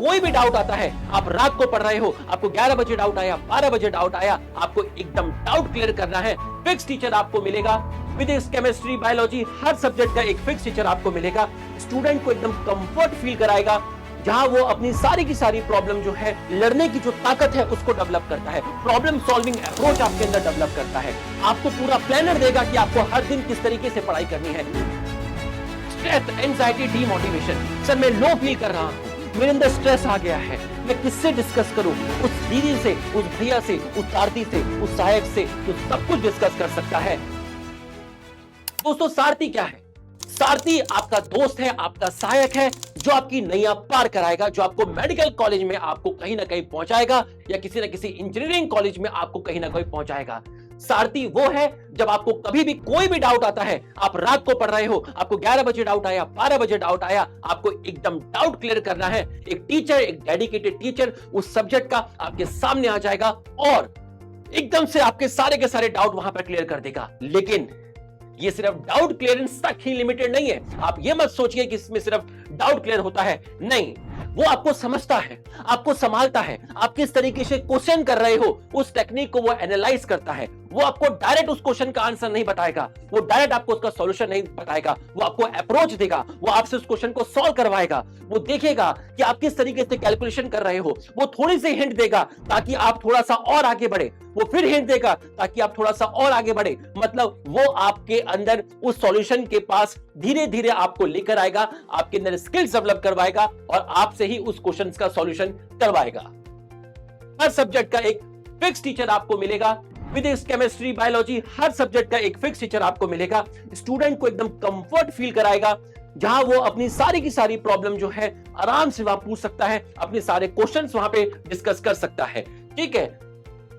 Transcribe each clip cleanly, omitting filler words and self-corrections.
कोई भी डाउट आता है, आप रात को पढ़ रहे हो, आपको 11 बजे डाउट आया, 12 बजे डाउट आया, आपको एकदम डाउट क्लियर करना है, फिक्स टीचर आपको मिलेगा। फिजिक्स, केमिस्ट्री, बायोलॉजी, हर सब्जेक्ट का एक फिक्स टीचर आपको मिलेगा। स्टूडेंट को एकदम कंफर्ट फील कराएगा, जहां वो अपनी सारी की सारी प्रॉब्लम जो है, लड़ने की जो ताकत है उसको डेवलप करता है, प्रॉब्लम सॉल्विंग अप्रोच आपके अंदर डेवलप करता है, आपको पूरा प्लानर देगा कि आपको हर दिन किस तरीके से पढ़ाई करनी है। स्ट्रेस, एंजाइटी, डीमोटिवेशन, सर मैं लो फील कर रहा हूं, मेरे अंदर स्ट्रेस आ गया है, मैं किससे डिस्कस करूं? उस दीदी से, उस भैया से, उस सारथी से, उस सहायक से, तो सब कुछ डिस्कस कर सकता है। दोस्तों, सारथी क्या है? सारथी आपका दोस्त है, आपका सहायक है, जो आपकी नैया पार कराएगा, जो आपको मेडिकल कॉलेज में आपको कहीं ना कहीं पहुंचाएगा, या किसी ना किसी इंजीनियरिंग कॉलेज में आपको कहीं ना कहीं पहुंचाएगा। सारथी वो है जब आपको कभी भी कोई भी डाउट आता है, आप रात को पढ़ रहे हो, आपको 11 बजे डाउट आया, 12 बजे डाउट आया, आपको एकदम डाउट क्लियर करना है, एक टीचर, एक डेडिकेटेड टीचर उस सब्जेक्ट का आपके सामने आ जाएगा और एकदम से आपके सारे के सारे डाउट वहां पर क्लियर कर देगा। लेकिन ये सिर्फ डाउट क्लियरेंस तक ही लिमिटेड नहीं है। आप ये मत सोचिए कि इसमें सिर्फ डाउट क्लियर होता है, नहीं, वो आपको समझता है, आपको संभालता है, आप किस तरीके से क्वेश्चन कर रहे हो उस टेक्निक को वो एनालाइज करता है। वो आपको डायरेक्ट उस क्वेश्चन का आंसर नहीं बताएगा, वो डायरेक्ट आपको उसका सॉल्यूशन नहीं बताएगा, वो आपको अप्रोच देगा, वो आपसे उस क्वेश्चन को सॉल्व करवाएगा, वो देखेगा कि आप किस तरीके से कैलकुलेशन कर रहे हो, वो थोड़ी सी हिंट देगा ताकि आप थोड़ा सा और आगे बढ़े, वो फिर हिंट देगा ताकि आप थोड़ा सा और आगे बढ़े। मतलब वो आपके अंदर उस सॉल्यूशन के पास धीरे धीरे आपको लेकर आएगा, आपके अंदर स्किल्स डेवलप करवाएगा और आपसे ही उस क्वेश्चन का सॉल्यूशन करवाएगा। हर सब्जेक्ट का एक फिक्स टीचर आपको मिलेगा। फिजिक्स, केमिस्ट्री, बायोलॉजी, हर सब्जेक्ट का एक फिक्स टीचर आपको मिलेगा। स्टूडेंट को एकदम कंफर्ट फील कराएगा, जहां वो अपनी सारी की सारी प्रॉब्लम जो है आराम से वहां पूछ सकता है, अपने सारे क्वेश्चंस वहां पे डिस्कस कर सकता है। ठीक है,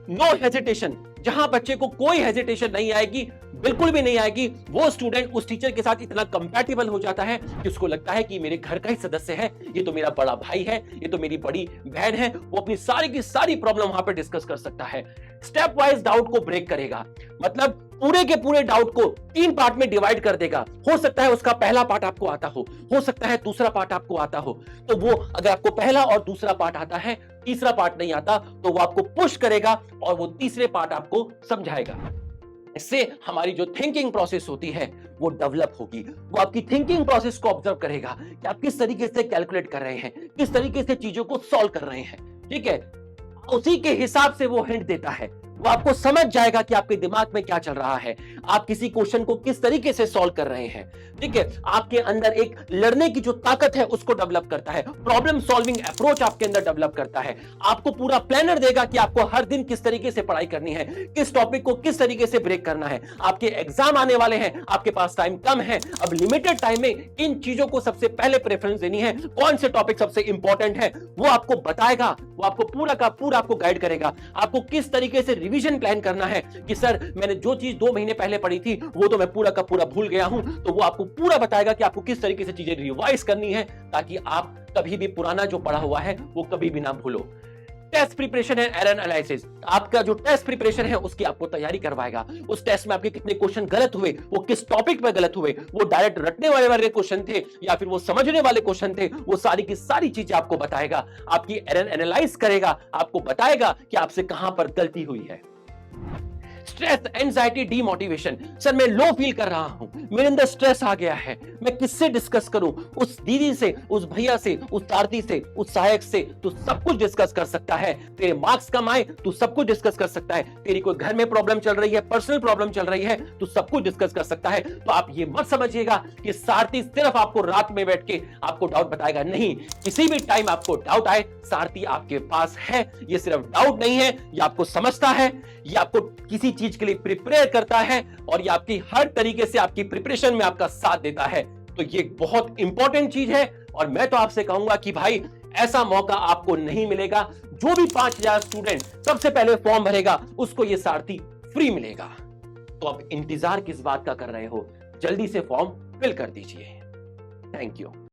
नो हेजिटेशन, जहां बच्चे को कोई हेजिटेशन नहीं आएगी, बिल्कुल भी नहीं आएगी। वो स्टूडेंट उस टीचर के साथ इतना कंपैटिबल हो जाता है कि उसको लगता है कि मेरे घर का ही सदस्य है, ये तो मेरा बड़ा भाई है, ये तो मेरी बड़ी बहन है। वो अपनी सारी की सारी प्रॉब्लम वहां पे डिस्कस कर सकता है। स्टेप वाइज डाउट को ब्रेक करेगा, मतलब पूरे के पूरे डाउट को 3 पार्ट में डिवाइड कर देगा। हो सकता है उसका पहला पार्ट आपको आता हो सकता है दूसरा पार्ट आपको आता हो, तो वो अगर आपको पहला और दूसरा पार्ट आता है, तीसरा पार्ट नहीं आता, तो वो आपको पुश करेगा और वो तीसरे पार्ट आपको समझाएगा। इससे हमारी जो थिंकिंग प्रोसेस होती है वो डेवलप होगी। वो आपकी थिंकिंग प्रोसेस को ऑब्जर्व करेगा कि आप किस तरीके से कैलकुलेट कर रहे हैं, किस तरीके से चीजों को सॉल्व कर रहे हैं। ठीक है, उसी के हिसाब से वो हिंट देता है। वो आपको समझ जाएगा कि आपके दिमाग में क्या चल रहा है, आप किसी क्वेश्चन को किस तरीके से सॉल्व कर रहे हैं। ठीक है, आपके अंदर एक लड़ने की जो ताकत है उसको डेवलप करता है, प्रॉब्लम सॉल्विंग अप्रोच आपके अंदर डेवलप करता है, आपको पूरा प्लानर देगा कि आपको हर दिन किस तरीके से पढ़ाई करनी है, किस टॉपिक को किस तरीके से ब्रेक करना है। आपके एग्जाम आने वाले हैं, आपके पास टाइम कम है, अब लिमिटेड टाइम में इन चीजों को सबसे पहले प्रेफरेंस देनी है, कौन से टॉपिक सबसे इंपॉर्टेंट है वो आपको बताएगा, वो आपको पूरा का पूरा आपको गाइड करेगा। आपको किस तरीके से रिवीजन प्लान करना है कि सर मैंने जो चीज 2 महीने पहले पढ़ी थी वो तो मैं पूरा का पूरा भूल गया हूं, तो वो आपको पूरा बताएगा कि आपको किस तरीके से चीजें रिवाइज करनी है ताकि आप कभी भी पुराना जो पढ़ा हुआ है वो कभी भी ना भूलो। Test preparation and error analysis, आपका जो टेस्ट प्रिपरेशन है उसकी आपको तैयारी करवाएगा। उस टेस्ट में आपके कितने क्वेश्चन गलत हुए, वो किस टॉपिक पे गलत हुए, वो डायरेक्ट रटने वाले क्वेश्चन थे या फिर वो समझने वाले क्वेश्चन थे, वो सारी की सारी चीजें आपको बताएगा। आपकी एरर एनालाइज करेगा, आपको बताएगा कि आपसे कहां पर गलती हुई है। स्ट्रेस, एंजाइटी, डीमोटिवेशन, सर मैं लो फील कर रहा हूं, मेरे अंदर स्ट्रेस आ गया है, मैं किससे डिस्कस करूं? उस दीदी से, उस भैया से, उस सारथी से, उस सहायक से, तू सब कुछ डिस्कस कर सकता है। तेरे मार्क्स कम आए, तू सब कुछ डिस्कस कर सकता है। तेरी कोई घर में प्रॉब्लम चल रही है, पर्सनल प्रॉब्लम चल रही है, तू सब कुछ डिस्कस कर सकता है। तो आप ये मत समझिएगा कि सारथी सिर्फ आपको रात में बैठ के आपको डाउट बताएगा, नहीं, किसी भी टाइम आपको डाउट आए सारथी आपके पास है। ये सिर्फ डाउट नहीं है, ये आपको समझता है, ये आपको किसी चीज के लिए प्रिपेयर करता है और ये आपकी हर तरीके से आपकी प्रिपरेशन में आपका साथ देता है। तो ये बहुत इंपॉर्टेंट चीज है और मैं तो आपसे कहूंगा कि भाई ऐसा मौका आपको नहीं मिलेगा। जो भी 5000 स्टूडेंट सबसे पहले फॉर्म भरेगा उसको ये सारथी फ्री मिलेगा। तो अब इंतजार किस बात का कर रहे हो, जल्दी से फॉर्म फिल कर दीजिए। Thank you.